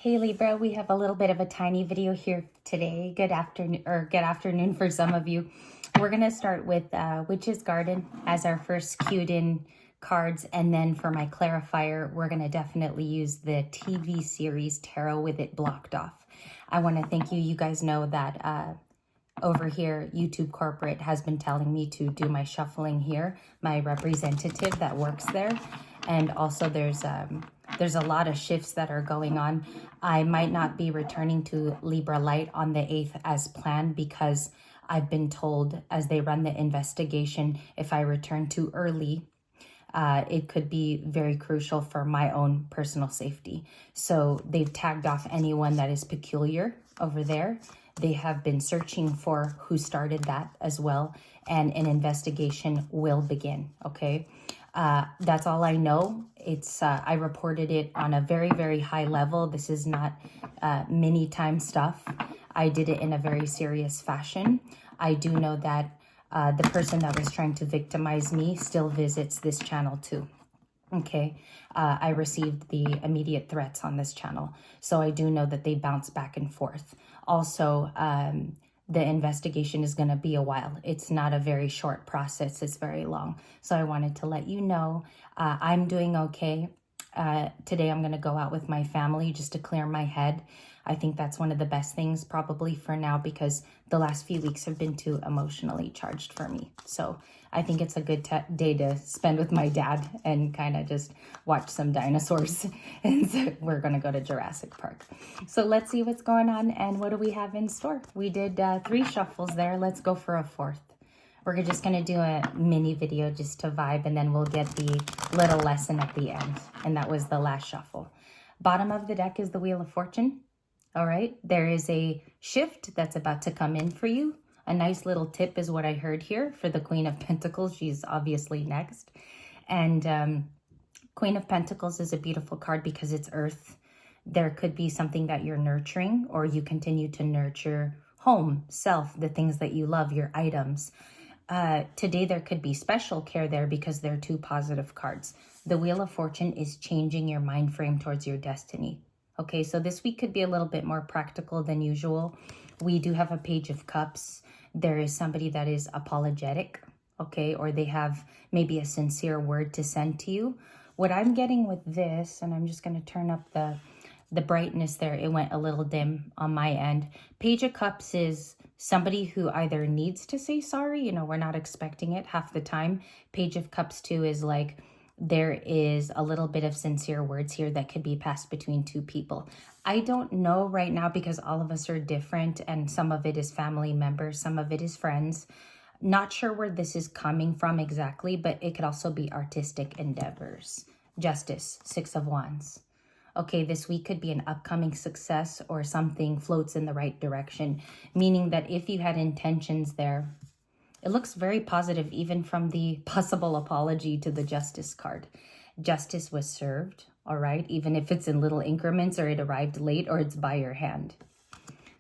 Hey Libra, we have a little bit of a tiny video here today. Good afternoon for some of you. We're going to start with Witch's Garden as our first cued in cards. And then for my clarifier, we're going to definitely use the TV series Tarot with it blocked off. I want to thank you. You guys know that over here, YouTube corporate has been telling me to do my shuffling here, my representative that works there. And also there's a lot of shifts that are going on. I might not be returning to Libra Light on the 8th as planned because I've been told as they run the investigation, if I return too early, it could be very crucial for my own personal safety. So they've tagged off anyone that is peculiar over there. They have been searching for who started that as well, and an investigation will begin, okay? That's all I know. It's I reported it on a very, very high level. This is not mini time stuff. I did it in a very serious fashion. I do know that the person that was trying to victimize me still visits this channel too. Okay, I received the immediate threats on this channel. So I do know that they bounce back and forth. Also, the investigation is going to be a while. It's not a very short process. It's very long. So I wanted to let you know I'm doing okay. Today I'm going to go out with my family just to clear my head. I think that's one of the best things probably for now because the last few weeks have been too emotionally charged for me. So I think it's a good day to spend with my dad and kind of just watch some dinosaurs. And so we're going to go to Jurassic Park. So let's see what's going on and what do we have in store. We did 3 shuffles there. Let's go for a 4th. We're just going to do a mini video just to vibe, and then we'll get the little lesson at the end. And that was the last shuffle. Bottom of the deck is the Wheel of Fortune. All right, there is a shift that's about to come in for you. A nice little tip is what I heard here for the Queen of Pentacles. She's obviously next. And Queen of Pentacles is a beautiful card because it's earth. There could be something that you're nurturing, or you continue to nurture home, self, the things that you love, your items. Today there could be special care there because they're 2 positive cards. The Wheel of Fortune is changing your mind frame towards your destiny. Okay, so this week could be a little bit more practical than usual. We do have a Page of Cups. There is somebody that is apologetic, okay, or they have maybe a sincere word to send to you. What I'm getting with this, and I'm just going to turn up the brightness there. It went a little dim on my end. Page of Cups is somebody who either needs to say sorry, you know, we're not expecting it half the time. Page of Cups too is like there is a little bit of sincere words here that could be passed between 2 people. I don't know right now because all of us are different and some of it is family members, some of it is friends. Not sure where this is coming from exactly, but it could also be artistic endeavors. Justice, 6 of Wands. Okay, this week could be an upcoming success or something floats in the right direction, meaning that if you had intentions there, it looks very positive even from the possible apology to the Justice card. Justice was served, all right, even if it's in little increments or it arrived late or it's by your hand.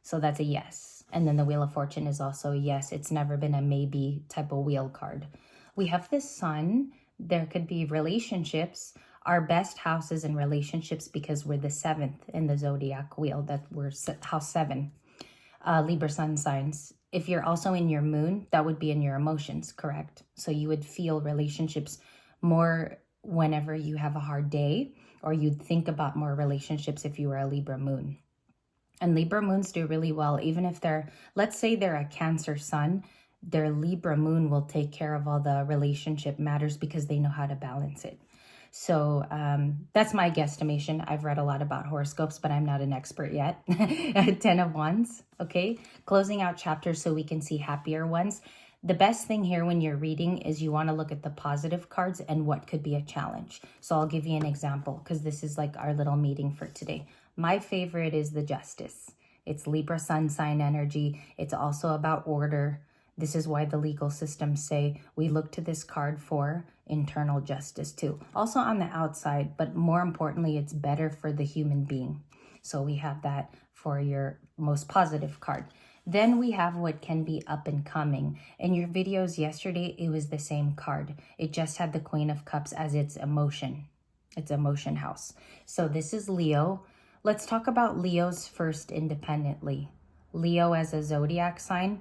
So that's a yes. And then the Wheel of Fortune is also a yes. It's never been a maybe type of wheel card. We have the Sun. There could be relationships. Our best house is in relationships because we're the 7th in the Zodiac wheel, that we're house 7. Libra sun signs. If you're also in your moon, that would be in your emotions, correct? So you would feel relationships more whenever you have a hard day, or you'd think about more relationships if you were a Libra moon. And Libra moons do really well, even if they're, let's say they're a Cancer sun, their Libra moon will take care of all the relationship matters because they know how to balance it. So that's my guesstimation. I've read a lot about horoscopes, but I'm not an expert yet. 10 of Wands, okay? Closing out chapters so we can see happier ones. The best thing here when you're reading is you want to look at the positive cards and what could be a challenge. So I'll give you an example because this is like our little meeting for today. My favorite is the Justice. It's Libra sun sign energy. It's also about order. This is why the legal systems say we look to this card for internal justice too. Also on the outside, but more importantly, it's better for the human being. So we have that for your most positive card. Then we have what can be up and coming. In your videos yesterday, it was the same card. It just had the Queen of Cups as its emotion. It's emotion house. So this is Leo. Let's talk about Leos first independently. Leo as a zodiac sign,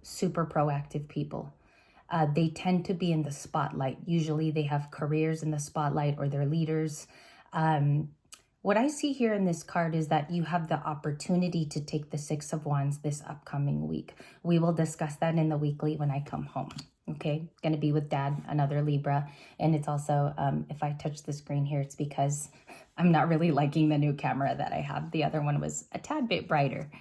super proactive people. They tend to be in the spotlight. Usually they have careers in the spotlight or they're leaders. What I see here in this card is that you have the opportunity to take the Six of Wands this upcoming week. We will discuss that in the weekly when I come home. Okay, going to be with Dad, another Libra. And it's also, if I touch the screen here, it's because I'm not really liking the new camera that I have. The other one was a tad bit brighter.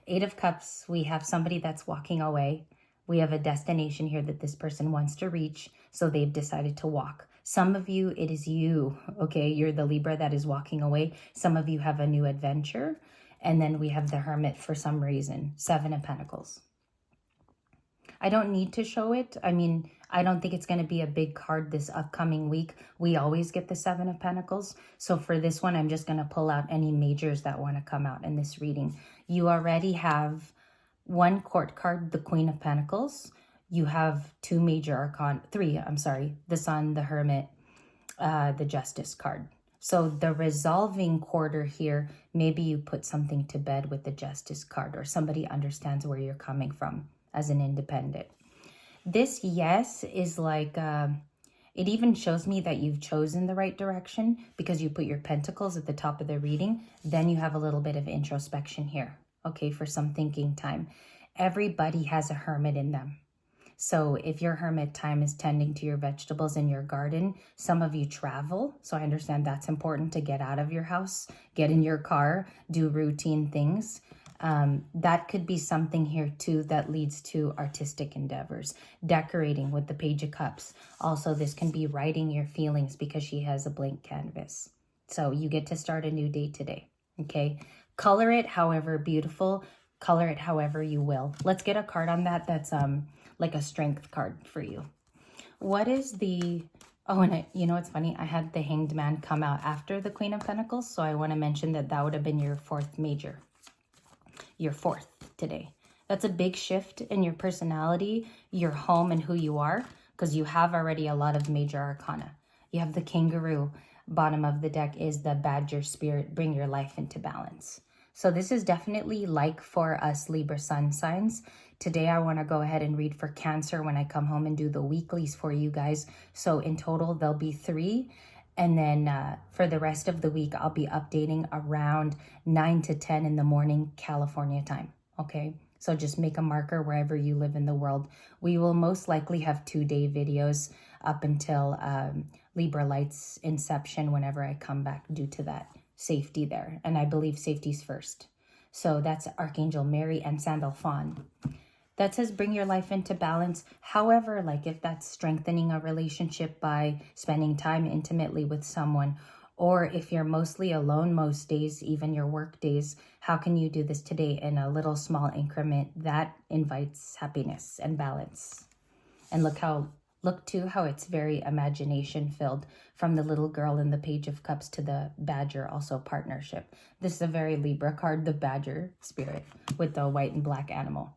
Eight of Cups, we have somebody that's walking away. We have a destination here that this person wants to reach, so they've decided to walk. Some of you, it is you, okay? You're the Libra that is walking away. Some of you have a new adventure. And then we have the Hermit for some reason, Seven of Pentacles. I don't need to show it. I mean, I don't think it's going to be a big card this upcoming week. We always get the Seven of Pentacles. So for this one, I'm just going to pull out any majors that want to come out in this reading. You already have one court card, the Queen of Pentacles. You have two major arcana, three, I'm sorry, the Sun, the Hermit, the Justice card. So the resolving quarter here, maybe you put something to bed with the Justice card, or somebody understands where you're coming from as an independent. This yes is like, it even shows me that you've chosen the right direction because you put your pentacles at the top of the reading. Then you have a little bit of introspection here, okay, for some thinking time. Everybody has a hermit in them. So if your hermit time is tending to your vegetables in your garden, some of you travel. So I understand that's important to get out of your house, get in your car, do routine things. That could be something here too that leads to artistic endeavors. Decorating with the Page of Cups. Also, this can be writing your feelings because she has a blank canvas. So you get to start a new day today, okay? Color it however beautiful. Color it however you will. Let's get a card on that that's like a strength card for you. What is the... Oh, and you know what's funny? I had the Hanged Man come out after the Queen of Pentacles, so I want to mention that that would have been your fourth major. Your fourth today. That's a big shift in your personality, your home, and who you are, because you have already a lot of major arcana. You have the Kangaroo. Bottom of the deck is the Badger Spirit. Bring your life into balance. So this is definitely like for us Libra sun signs. Today I want to go ahead and read for Cancer when I come home and do the weeklies for you guys. So in total there'll be 3. And then for the rest of the week, I'll be updating around 9 to 10 in the morning, California time. Okay, so just make a marker wherever you live in the world. We will most likely have 2-day videos up until Libra Light's inception whenever I come back due to that safety there. And I believe safety's first. So that's Archangel Mary and Sandalphon. That says bring your life into balance. However, like if that's strengthening a relationship by spending time intimately with someone, or if you're mostly alone most days, even your work days, how can you do this today in a little small increment that invites happiness and balance? And look too how it's very imagination filled, from the little girl in the Page of Cups to the Badger, also partnership. This is a very Libra card, the Badger Spirit with the white and black animal.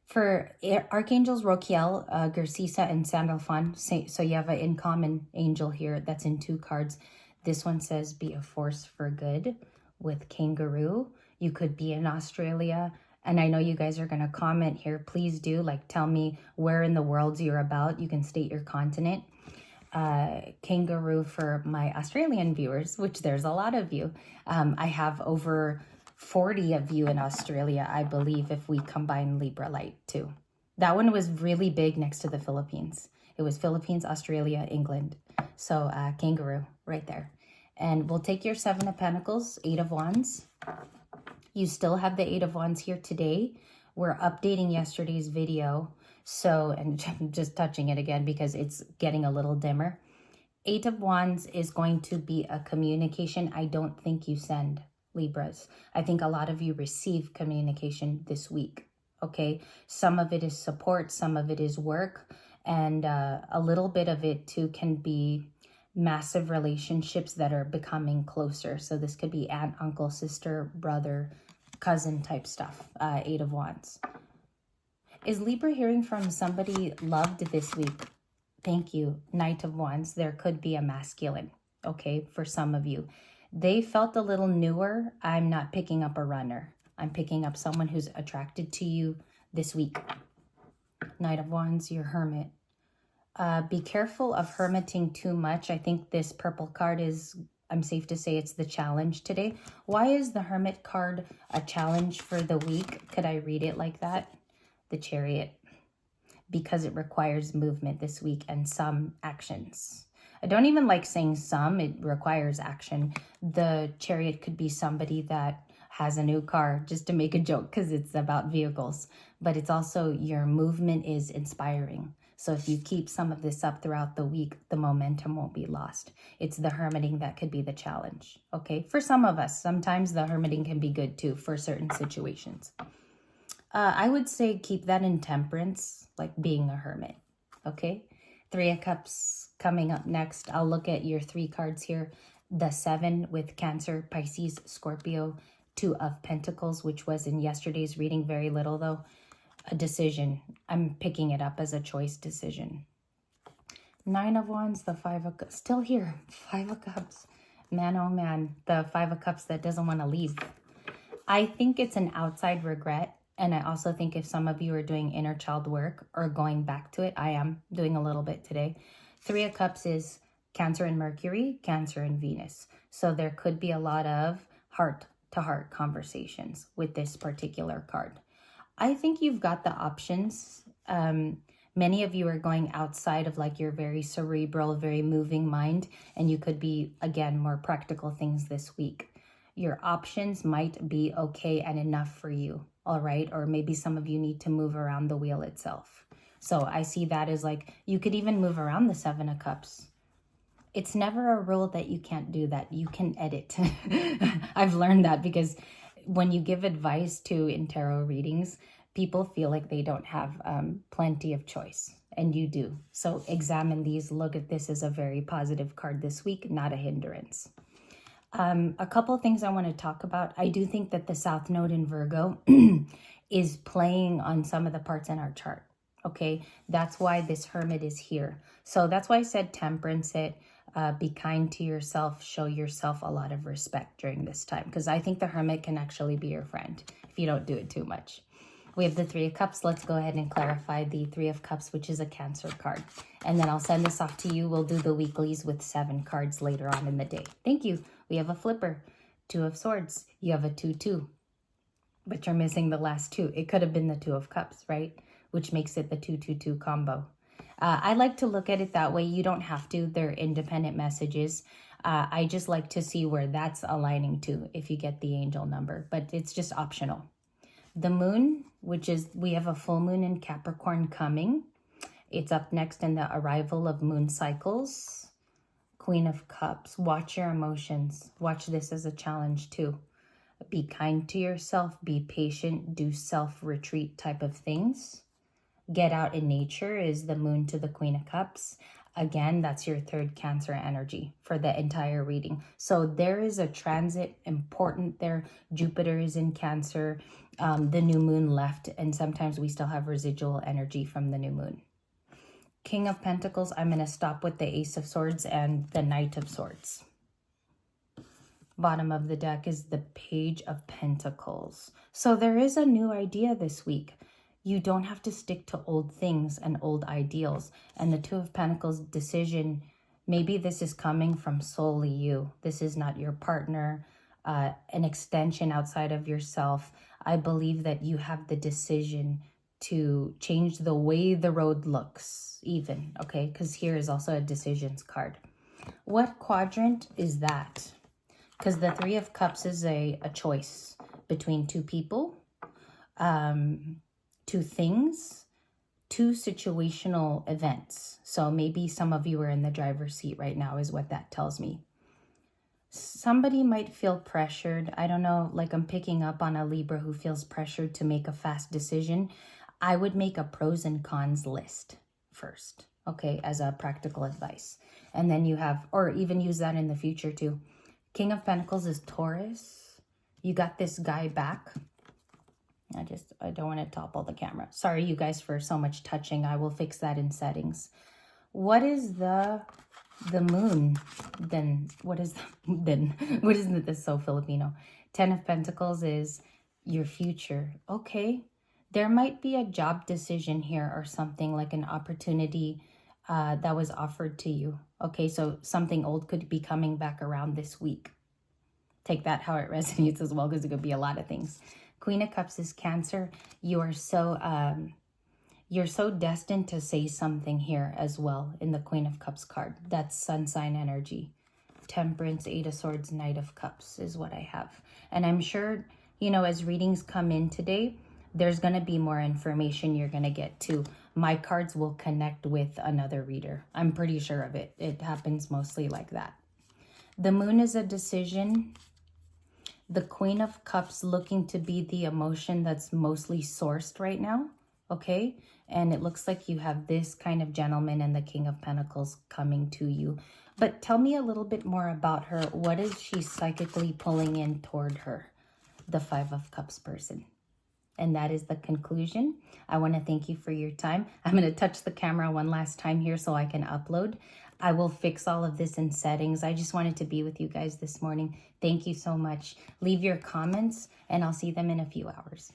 For Archangels Roquiel, Gersisa, and Sandalphon, so you have an in common angel here that's in 2 cards. This one says be a force for good with Kangaroo. You could be in Australia. And I know you guys are going to comment here. Please do, like, tell me where in the world you're about. You can state your continent. Kangaroo for my Australian viewers, which there's a lot of you. I have over 40 of you in Australia, I believe, if we combine Libra Light too. That one was really big next to the Philippines. It was Philippines, Australia, England. So Kangaroo right there. And we'll take your 7 of Pentacles, 8 of Wands. You still have the 8 of Wands here today. We're updating yesterday's video. So, and I'm just touching it again because it's getting a little dimmer. 8 of Wands is going to be a communication I don't think you send, Libras. I think a lot of you receive communication this week, okay? Some of it is support, some of it is work, and a little bit of it too can be massive relationships that are becoming closer. So this could be aunt, uncle, sister, brother, cousin type stuff. 8 of Wands. Is Libra hearing from somebody loved this week? Thank you. Knight of Wands. There could be a masculine, okay, for some of you. They felt a little newer. I'm not picking up a runner. I'm picking up someone who's attracted to you this week. Knight of Wands, your Hermit. Be careful of hermiting too much. I think this purple card is, I'm safe to say it's the challenge today. Why is the Hermit card a challenge for the week? Could I read it like that? The Chariot. Because it requires movement this week and some actions. I don't even like saying some, it requires action. The Chariot could be somebody that has a new car, just to make a joke because it's about vehicles. But it's also your movement is inspiring. So if you keep some of this up throughout the week, the momentum won't be lost. It's the hermiting that could be the challenge, okay? For some of us, sometimes the hermiting can be good too for certain situations. I would say keep that in temperance, like being a hermit, okay? 3 of Cups coming up next. I'll look at your 3 cards here. The 7 with Cancer, Pisces, Scorpio. 2 of Pentacles, which was in yesterday's reading, very little though. A decision. I'm picking it up as a choice decision. 9 of Wands, the 5 of Cups. Still here. 5 of Cups. Man, oh man. The 5 of Cups that doesn't want to leave. I think it's an outside regret. And I also think if some of you are doing inner child work or going back to it, I am doing a little bit today. 3 of Cups is Cancer and Mercury, Cancer and Venus. So there could be a lot of heart-to-heart conversations with this particular card. I think you've got the options. Many of you are going outside of like your very cerebral, very moving mind, and you could be, again, more practical things this week. Your options might be okay and enough for you, all right? Or maybe some of you need to move around the wheel itself. So I see that as like, you could even move around the 7 of Cups. It's never a rule that you can't do that. You can edit. I've learned that because when you give advice in tarot readings, people feel like they don't have plenty of choice, and you do. So examine these. Look at this as a very positive card this week, not a hindrance. A couple things I want to talk about. I do think that the South Node in Virgo is playing on some of the parts in our chart. Okay, that's why this Hermit is here. So that's why I said temperance it. Be kind to yourself. Show yourself a lot of respect during this time, because I think the Hermit can actually be your friend if you don't do it too much. We have the 3 of Cups. Let's go ahead and clarify the 3 of Cups, which is a Cancer card. And then I'll send this off to you. We'll do the weeklies with 7 cards later on in the day. Thank you. We have a flipper. 2 of Swords. You have a 2-2. But you're missing the last 2. It could have been the 2 of Cups, right? Which makes it the 2-2-2 combo. I like to look at it that way. You don't have to. They're independent messages. I just like to see where that's aligning to if you get the angel number. But it's just optional. The moon, which is, we have a full moon in Capricorn coming. It's up next in the arrival of moon cycles. Queen of Cups. Watch your emotions. Watch this as a challenge too. Be kind to yourself. Be patient. Do self-retreat type of things. Get out in nature is the moon to the Queen of Cups. Again, that's your 3rd Cancer energy for the entire reading. So there is a transit important there. Jupiter is in Cancer. The new moon left, and sometimes we still have residual energy from the new moon. King of Pentacles, I'm going to stop with the Ace of Swords and the Knight of Swords. Bottom of the deck is the Page of Pentacles. So there is a new idea this week. You don't have to stick to old things and old ideals. And the 2 of Pentacles decision, maybe this is coming from solely you. This is not your partner, an extension outside of yourself. I believe that you have the decision to change the way the road looks even, okay? Because here is also a decisions card. What quadrant is that? Because the 3 of Cups is a choice between 2 people, 2 things, 2 situational events. So maybe some of you are in the driver's seat right now is what that tells me. Somebody might feel pressured. I don't know, like I'm picking up on a Libra who feels pressured to make a fast decision. I would make a pros and cons list first, okay, as a practical advice. And then you have, or even use that in the future too. King of Pentacles is Taurus. You got this guy back. I don't want to topple the camera. Sorry, you guys, for so much touching. I will fix that in settings. What is the The moon. Then what is then what isn't this so Filipino? 10 of Pentacles is your future. Okay. There might be a job decision here or something like an opportunity that was offered to you. Okay, so something old could be coming back around this week. Take that how it resonates as well, because it could be a lot of things. Queen of Cups is Cancer. You're so destined to say something here as well in the Queen of Cups card. That's sun sign energy. Temperance, 8 of Swords, Knight of Cups is what I have. And I'm sure, you know, as readings come in today, there's going to be more information you're going to get too. My cards will connect with another reader. I'm pretty sure of it. It happens mostly like that. The moon is a decision. The Queen of Cups looking to be the emotion that's mostly sourced right now. Okay, and it looks like you have this kind of gentleman and the King of Pentacles coming to you. But tell me a little bit more about her. What is she psychically pulling in toward her? The 5 of Cups person. And that is the conclusion. I want to thank you for your time. I'm going to touch the camera one last time here so I can upload. I will fix all of this in settings. I just wanted to be with you guys this morning. Thank you so much. Leave your comments and I'll see them in a few hours.